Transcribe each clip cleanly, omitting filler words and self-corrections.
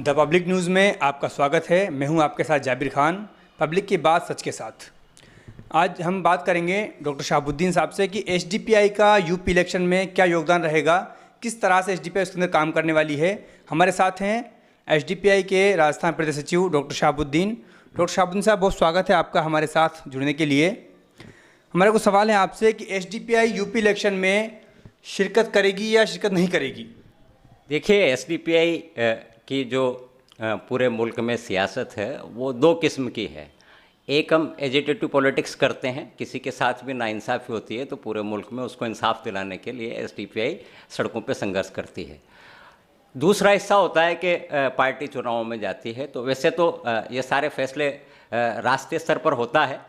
The public news में आपका स्वागत है। मैं हूं आपके साथ जाबिर खान, पब्लिक की बात सच के साथ। आज हम बात करेंगे डॉक्टर शहाबुद्दीन साहब से कि एसडीपीआई का यूपी इलेक्शन में क्या योगदान रहेगा, किस तरह से एसडीपीआई उसके अंदर काम करने वाली है। हमारे साथ हैं एसडीपीआई के राजस्थान प्रदेश सचिव डॉक्टर शहाबुद्दीन। डॉक्टर शहाबुद्दीन साहब, बहुत स्वागत है आपका हमारे साथ जुड़ने के लिए। हमारे को सवाल है आपसे कि एसडीपीआई यूपी इलेक्शन में शिरकत करेगी या शिरकत नहीं करेगी। देखिए, एसडीपीआई की जो पूरे मुल्क में सियासत है वो दो किस्म की है। एक, हम एजिटेटिव पॉलिटिक्स करते हैं, किसी के साथ भी नाइंसाफ़ी होती है तो पूरे मुल्क में उसको इंसाफ दिलाने के लिए एसडीपीआई सड़कों पे संघर्ष करती है। दूसरा हिस्सा होता है कि पार्टी चुनावों में जाती है। तो वैसे तो ये सारे फैसले राष्ट्रीय स्तर पर होता है,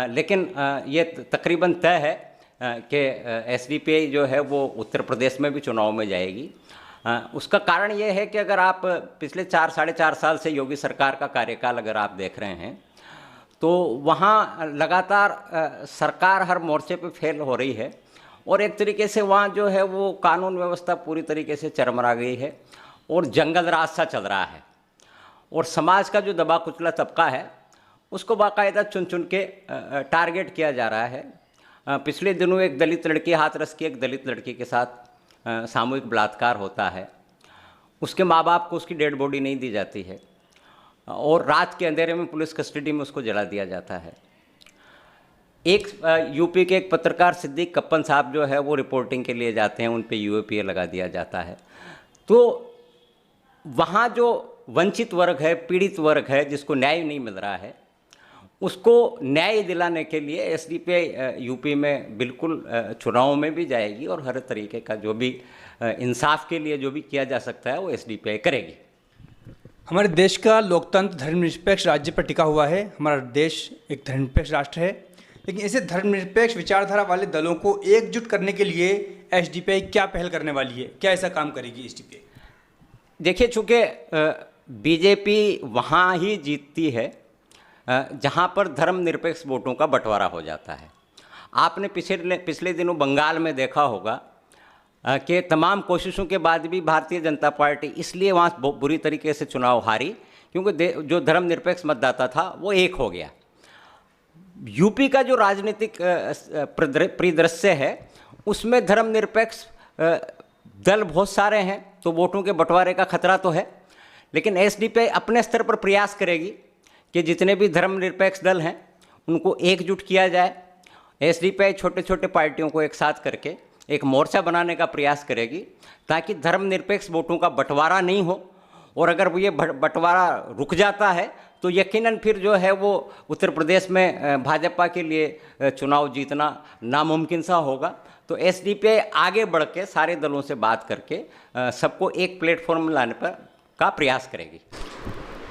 लेकिन ये तकरीबन तय है कि एसडीपीआई जो है वो उत्तर प्रदेश में भी चुनाव में जाएगी। उसका कारण ये है कि अगर आप पिछले 4-4.5 साल से योगी सरकार का कार्यकाल अगर आप देख रहे हैं तो वहाँ लगातार सरकार हर मोर्चे पे फेल हो रही है और एक तरीके से वहाँ जो है वो कानून व्यवस्था पूरी तरीके से चरमरा गई है और जंगल राज सा चल रहा है। और समाज का जो दबा कुचला तबका है उसको बाकायदा चुन चुन के टारगेट किया जा रहा है। पिछले दिनों एक दलित लड़की, हाथरस की एक दलित लड़की के साथ सामूहिक बलात्कार होता है। उसके माँ बाप को उसकी डेड बॉडी नहीं दी जाती है और रात के अंधेरे में पुलिस कस्टडी में उसको जला दिया जाता है। एक यूपी के एक पत्रकार सिद्दीक कप्पन साहब जो है वो रिपोर्टिंग के लिए जाते हैं, उन पे यूएपीए लगा दिया जाता है। तो वहाँ जो वंचित वर्ग है, पीड़ित वर्ग है, जिसको न्याय नहीं मिल रहा है, उसको न्याय दिलाने के लिए एसडीपीआई यूपी में बिल्कुल चुनाव में भी जाएगी और हर तरीके का जो भी इंसाफ के लिए जो भी किया जा सकता है वो एसडीपीआई करेगी। हमारे देश का लोकतंत्र धर्मनिरपेक्ष राज्य पर टिका हुआ है। हमारा देश एक धर्मनिरपेक्ष राष्ट्र है, लेकिन ऐसे धर्मनिरपेक्ष विचारधारा वाले दलों को एकजुट करने के लिए एसडीपीआई क्या पहल करने वाली है, क्या ऐसा काम करेगी एसडीपीआई? देखिए, चूँकि बीजेपी वहाँ ही जीतती है जहाँ पर धर्मनिरपेक्ष वोटों का बंटवारा हो जाता है। आपने पिछले दिनों बंगाल में देखा होगा कि तमाम कोशिशों के बाद भी भारतीय जनता पार्टी इसलिए वहाँ बुरी तरीके से चुनाव हारी क्योंकि जो धर्मनिरपेक्ष मतदाता था वो एक हो गया। यूपी का जो राजनीतिक परिदृश्य है उसमें धर्मनिरपेक्ष दल बहुत सारे हैं, तो वोटों के बंटवारे का खतरा तो है। लेकिन एसडीपीआई अपने स्तर पर प्रयास करेगी कि जितने भी धर्मनिरपेक्ष दल हैं उनको एकजुट किया जाए। एसडीपीआई छोटे छोटे पार्टियों को एक साथ करके एक मोर्चा बनाने का प्रयास करेगी ताकि धर्मनिरपेक्ष वोटों का बंटवारा नहीं हो। और अगर ये बंटवारा रुक जाता है तो यकीनन फिर जो है वो उत्तर प्रदेश में भाजपा के लिए चुनाव जीतना नामुमकिन सा होगा। तो एसडीपीआई आगे बढ़ के सारे दलों से बात करके सबको एक प्लेटफॉर्म में लाने पर का प्रयास करेगी।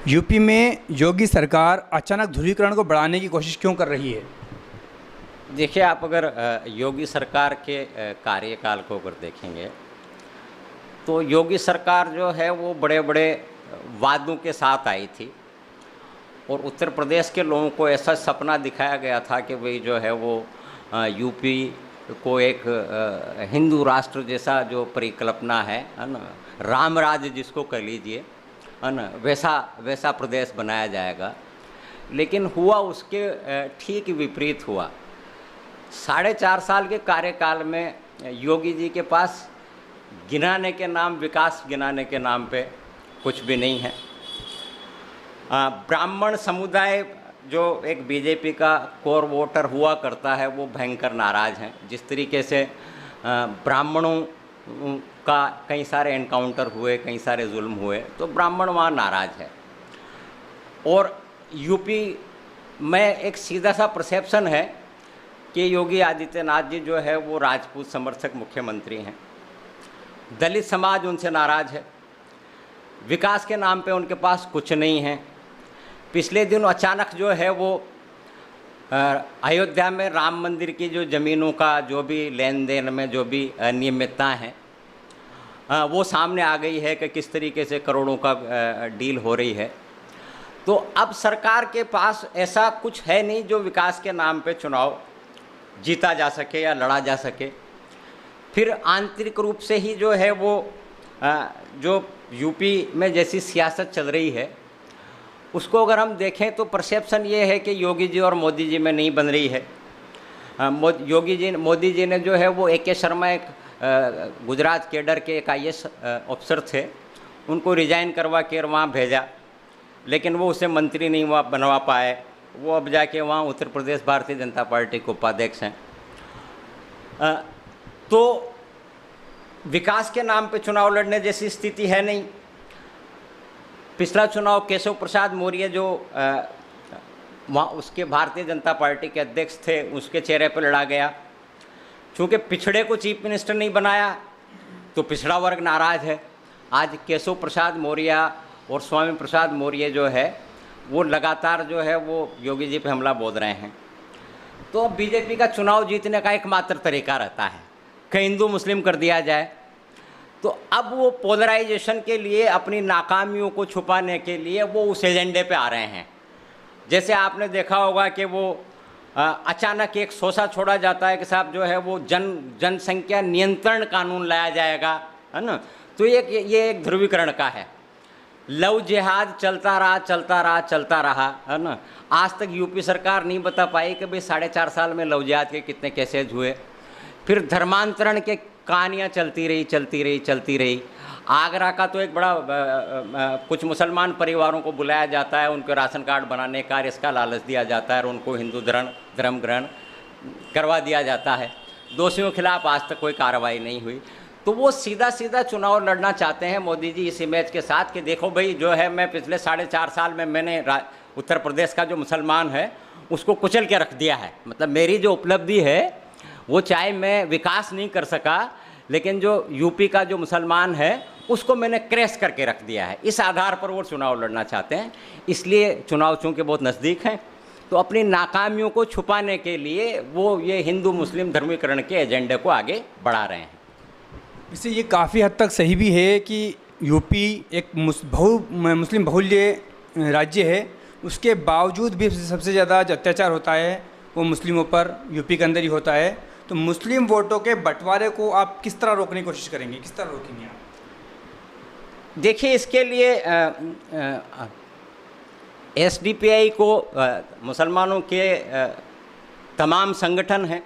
यूपी में योगी सरकार अचानक ध्रुवीकरण को बढ़ाने की कोशिश क्यों कर रही है? देखिए, आप अगर योगी सरकार के कार्यकाल को अगर देखेंगे तो योगी सरकार जो है वो बड़े बड़े वादों के साथ आई थी और उत्तर प्रदेश के लोगों को ऐसा सपना दिखाया गया था कि वही जो है वो यूपी को एक हिंदू राष्ट्र जैसा जो परिकल्पना है ना, राम राज्य जिसको कह लीजिए, है ना, वैसा प्रदेश बनाया जाएगा। लेकिन हुआ उसके ठीक विपरीत हुआ। 4.5 साल के कार्यकाल में योगी जी के पास गिनाने के नाम, विकास गिनाने के नाम पे कुछ भी नहीं है। ब्राह्मण समुदाय जो एक बीजेपी का कोर वोटर हुआ करता है वो भयंकर नाराज़ हैं। जिस तरीके से ब्राह्मणों का कई सारे एनकाउंटर हुए, कई सारे जुल्म हुए, तो ब्राह्मण वहाँ नाराज़ है। और यूपी में एक सीधा सा परसेप्शन है कि योगी आदित्यनाथ जी जो है वो राजपूत समर्थक मुख्यमंत्री हैं। दलित समाज उनसे नाराज़ है। विकास के नाम पे उनके पास कुछ नहीं है। पिछले दिन अचानक जो है वो अयोध्या में राम मंदिर की जो ज़मीनों का जो भी लेन देन में जो भी अनियमितता हैं वो सामने आ गई है कि किस तरीके से करोड़ों का डील हो रही है। तो अब सरकार के पास ऐसा कुछ है नहीं जो विकास के नाम पे चुनाव जीता जा सके या लड़ा जा सके। फिर आंतरिक रूप से ही जो है वो जो यूपी में जैसी सियासत चल रही है उसको अगर हम देखें तो परसेप्शन ये है कि योगी जी और मोदी जी में नहीं बन रही है। मोदी जी ने जो है वो AK शर्मा, एक गुजरात कैडर के एक IAS अफसर थे, उनको रिजाइन करवा के वहाँ भेजा, लेकिन वो उसे मंत्री नहीं बनवा पाए। वो अब जाके वहाँ उत्तर प्रदेश भारतीय जनता पार्टी के उपाध्यक्ष हैं। तो विकास के नाम पे चुनाव लड़ने जैसी स्थिति है नहीं। पिछला चुनाव केशव प्रसाद मौर्य जो वहाँ उसके भारतीय जनता पार्टी के अध्यक्ष थे, उसके चेहरे पर लड़ा गया। चूँकि पिछड़े को चीफ मिनिस्टर नहीं बनाया तो पिछड़ा वर्ग नाराज़ है। आज केशव प्रसाद मौर्य और स्वामी प्रसाद मौर्य जो है वो लगातार जो है वो योगी जी पे हमला बोल रहे हैं। तो अब बीजेपी का चुनाव जीतने का एकमात्र तरीका रहता है कि हिंदू मुस्लिम कर दिया जाए। तो अब वो पोलराइजेशन के लिए, अपनी नाकामियों को छुपाने के लिए वो उस एजेंडे पे आ रहे हैं। जैसे आपने देखा होगा कि वो अचानक एक सोसा छोड़ा जाता है कि साहब जो है वो जनसंख्या नियंत्रण कानून लाया जाएगा, है ना। तो ये एक ध्रुवीकरण का है। लव जिहाद चलता रहा, है ना। आज तक यूपी सरकार नहीं बता पाई कि भाई 4.5 साल में लव जिहाद के कितने केसेज हुए। फिर धर्मांतरण के कहानियाँ चलती रही। आगरा का तो एक बड़ा कुछ मुसलमान परिवारों को बुलाया जाता है, उनको राशन कार्ड बनाने का इसका लालच दिया जाता है और उनको हिंदू धर्म ग्रहण करवा दिया जाता है। दोषियों के खिलाफ आज तक कोई कार्रवाई नहीं हुई। तो वो सीधा चुनाव लड़ना चाहते हैं मोदी जी इस इमेज के साथ कि देखो भाई जो है मैं पिछले 4.5 साल में मैंने उत्तर प्रदेश का जो मुसलमान है उसको कुचल के रख दिया है। मतलब मेरी जो उपलब्धि है वो, चाहे मैं विकास नहीं कर सका, लेकिन जो यूपी का जो मुसलमान है उसको मैंने क्रैश करके रख दिया है। इस आधार पर वो चुनाव लड़ना चाहते हैं। इसलिए चुनाव चूँकि बहुत नज़दीक हैं तो अपनी नाकामियों को छुपाने के लिए वो ये हिंदू मुस्लिम धर्मीकरण के एजेंडे को आगे बढ़ा रहे हैं। इससे ये काफ़ी हद तक सही भी है कि यूपी एक मुस्लिम बहुल्य राज्य है, उसके बावजूद भी सबसे ज़्यादा जो अत्याचार होता है वो मुस्लिमों पर यूपी के अंदर ही होता है। तो मुस्लिम वोटों के बंटवारे को आप किस तरह रोकने की कोशिश करेंगे, किस तरह रोकेंगे आप? देखिए, इसके लिए SDPI को मुसलमानों के तमाम संगठन हैं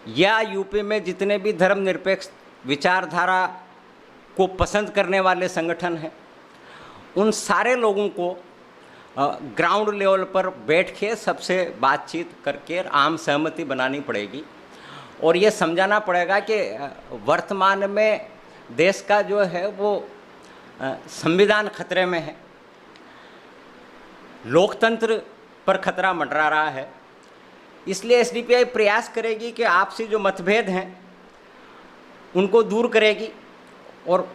या यूपी में जितने भी धर्मनिरपेक्ष विचारधारा को पसंद करने वाले संगठन हैं, उन सारे लोगों को ग्राउंड लेवल पर बैठ के सबसे बातचीत करके आम सहमति बनानी पड़ेगी और ये समझाना पड़ेगा कि वर्तमान में देश का जो है वो संविधान खतरे में है, लोकतंत्र पर खतरा मंडरा रहा है। इसलिए SDPI प्रयास करेगी कि आपसी जो मतभेद हैं उनको दूर करेगी और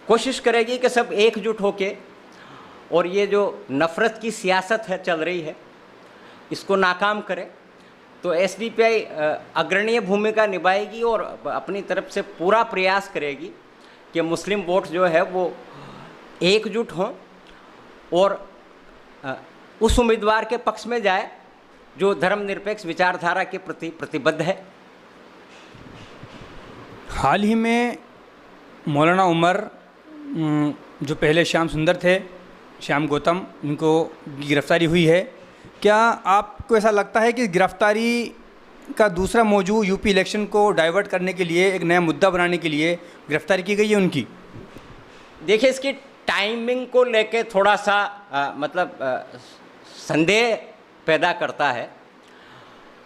कोशिश करेगी कि सब एकजुट होके और ये जो नफ़रत की सियासत है चल रही है इसको नाकाम करे। तो SDPI अग्रणीय भूमिका निभाएगी और अपनी तरफ से पूरा प्रयास करेगी कि मुस्लिम वोट जो है वो एकजुट हों और उस उम्मीदवार के पक्ष में जाए जो धर्मनिरपेक्ष विचारधारा के प्रति प्रतिबद्ध है। हाल ही में मौलाना उमर, जो पहले श्याम सुंदर थे, श्याम गौतम, इनको गिरफ्तारी हुई है। क्या आपको ऐसा लगता है कि गिरफ्तारी का दूसरा मौजू यूपी इलेक्शन को डाइवर्ट करने के लिए, एक नया मुद्दा बनाने के लिए गिरफ्तारी की गई है उनकी? देखिए, इसकी टाइमिंग को लेके थोड़ा सा संदेह पैदा करता है,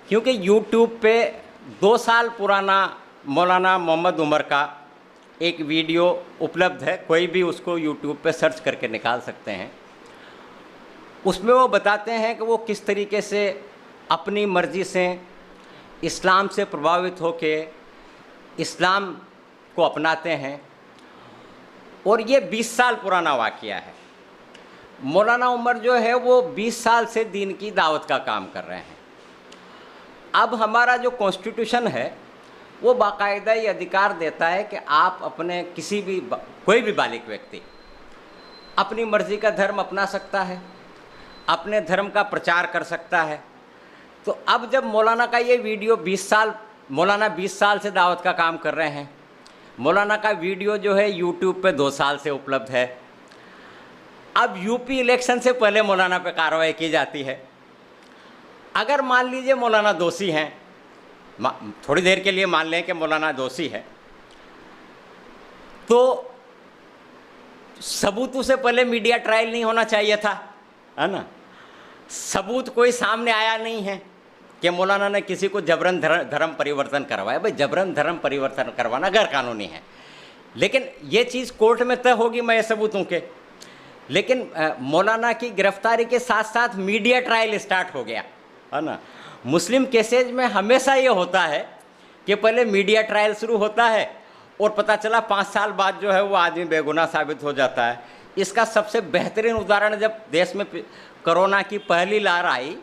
क्योंकि यूट्यूब पे 2 साल पुराना मौलाना मोहम्मद उमर का एक वीडियो उपलब्ध है। कोई भी उसको यूट्यूब पे सर्च करके निकाल सकते हैं। उसमें वो बताते हैं कि वो किस तरीके से अपनी मर्ज़ी से इस्लाम से प्रभावित होके इस्लाम को अपनाते हैं और ये 20 साल पुराना वाक़या है। मौलाना उमर जो है वो 20 साल से दीन की दावत का काम कर रहे हैं। अब हमारा जो कॉन्स्टिट्यूशन है वो बाकायदा ये अधिकार देता है कि आप अपने कोई भी बालिग व्यक्ति अपनी मर्ज़ी का धर्म अपना सकता है, अपने धर्म का प्रचार कर सकता है। तो अब जब मौलाना का ये वीडियो मौलाना 20 साल से दावत का काम कर रहे हैं, मौलाना का वीडियो जो है यूट्यूब पे 2 साल से उपलब्ध है। अब यूपी इलेक्शन से पहले मौलाना पे कार्रवाई की जाती है। अगर मान लीजिए मौलाना दोषी हैं, थोड़ी देर के लिए मान लें कि मौलाना दोषी है, तो सबूतों से पहले मीडिया ट्रायल नहीं होना चाहिए था, है ना। सबूत कोई सामने आया नहीं है कि मौलाना ने किसी को जबरन धर्म परिवर्तन करवाया। भाई जबरन धर्म परिवर्तन करवाना गैर कानूनी है, लेकिन ये चीज़ कोर्ट में तय होगी मैं सबूतों के। लेकिन मौलाना की गिरफ्तारी के साथ साथ मीडिया ट्रायल स्टार्ट हो गया, है ना। मुस्लिम केसेज में हमेशा ये होता है कि पहले मीडिया ट्रायल शुरू होता है और पता चला 5 साल बाद जो है वो आदमी बेगुनाह साबित हो जाता है। इसका सबसे बेहतरीन उदाहरण, जब देश में कोरोना की पहली लहर आई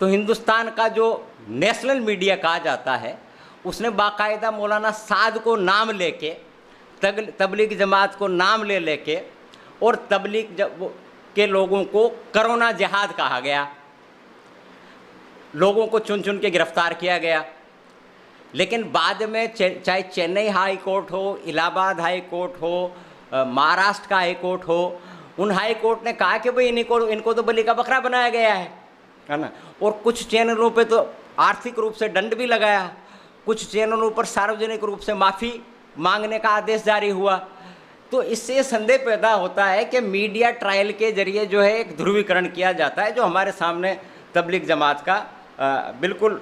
तो हिंदुस्तान का जो नेशनल मीडिया कहा जाता है उसने बाकायदा मौलाना साद को नाम लेके, तबलीग जमात को नाम लेके और तबलीग के लोगों को कोरोना जिहाद कहा गया, लोगों को चुन चुन के गिरफ्तार किया गया। लेकिन बाद में चाहे चेन्नई हाई कोर्ट हो, इलाहाबाद हाई कोर्ट हो, महाराष्ट्र का हाई कोर्ट हो, उन हाई कोर्ट ने कहा कि भाई इनको तो बलि का बकरा बनाया गया है ना। और कुछ चैनलों पे तो आर्थिक रूप से दंड भी लगाया, कुछ चैनलों पर सार्वजनिक रूप से माफ़ी मांगने का आदेश जारी हुआ। तो इससे संदेह पैदा होता है कि मीडिया ट्रायल के जरिए जो है एक ध्रुवीकरण किया जाता है, जो हमारे सामने तबलीग जमात का बिल्कुल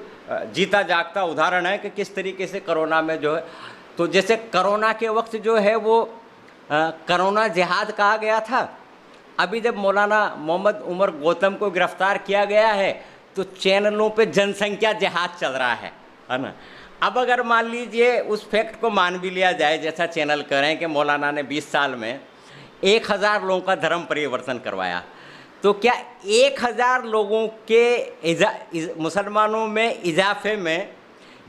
जीता जागता उदाहरण है कि किस तरीके से कोरोना में जो है, तो जैसे कोरोना के वक्त जो है वो कोरोना जिहाद कहा गया था। अभी जब मौलाना मोहम्मद उमर गौतम को गिरफ्तार किया गया है तो चैनलों पे जनसंख्या जिहाद चल रहा है ना। अब अगर मान लीजिए उस फैक्ट को मान भी लिया जाए, जैसा चैनल करें कि मौलाना ने 20 साल में 1000 लोगों का धर्म परिवर्तन करवाया, तो क्या 1000 लोगों के मुसलमानों में इजाफे में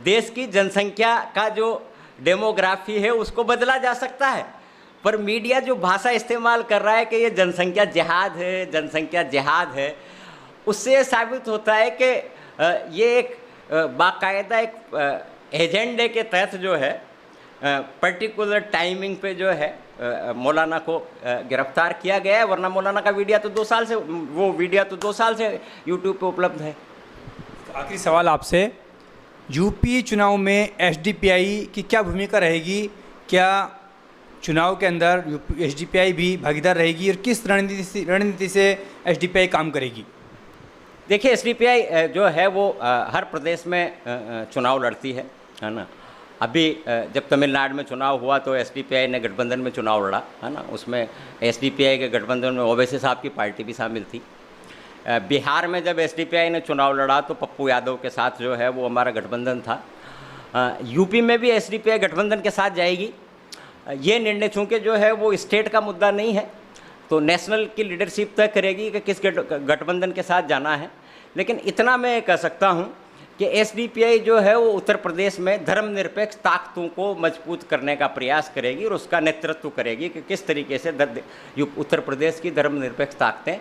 देश की जनसंख्या का जो डेमोग्राफी है उसको बदला जा सकता है? पर मीडिया जो भाषा इस्तेमाल कर रहा है कि ये जनसंख्या जिहाद है, जनसंख्या जिहाद है, उससे ये साबित होता है कि ये एक बाकायदा एक एजेंडे के तहत जो है पर्टिकुलर टाइमिंग पे जो है मौलाना को गिरफ्तार किया गया है। वरना मौलाना का वीडियो तो 2 साल से यूट्यूब पे उपलब्ध है। आखिरी सवाल आपसे, यूपी चुनाव में एसडीपीआई की क्या भूमिका रहेगी? क्या चुनाव के अंदर एसडीपीआई भी भागीदार रहेगी और किस रणनीति से एसडीपीआई काम करेगी? देखिए, एसडीपीआई जो है वो हर प्रदेश में चुनाव लड़ती है ना। अभी जब तमिलनाडु में चुनाव हुआ तो एसडीपीआई ने गठबंधन में चुनाव लड़ा, है ना। उसमें एसडीपीआई के गठबंधन में ओवैसी साहब की पार्टी भी शामिल थी। बिहार में जब एसडीपीआई ने चुनाव लड़ा तो पप्पू यादव के साथ जो है वो हमारा गठबंधन था। यूपी में भी एसडीपीआई गठबंधन के साथ जाएगी। ये निर्णय चूँकि जो है वो स्टेट का मुद्दा नहीं है तो नेशनल की लीडरशिप तय करेगी कि किस गठबंधन के साथ जाना है। लेकिन इतना मैं कह सकता हूँ कि एसडीपीआई जो है वो उत्तर प्रदेश में धर्मनिरपेक्ष ताकतों को मजबूत करने का प्रयास करेगी और उसका नेतृत्व करेगी कि किस तरीके से उत्तर प्रदेश की धर्मनिरपेक्ष ताकतें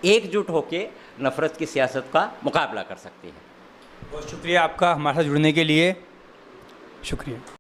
एकजुट होकर नफरत की सियासत का मुकाबला कर सकती हैं। बहुत शुक्रिया आपका हमारे साथ जुड़ने के लिए। शुक्रिया।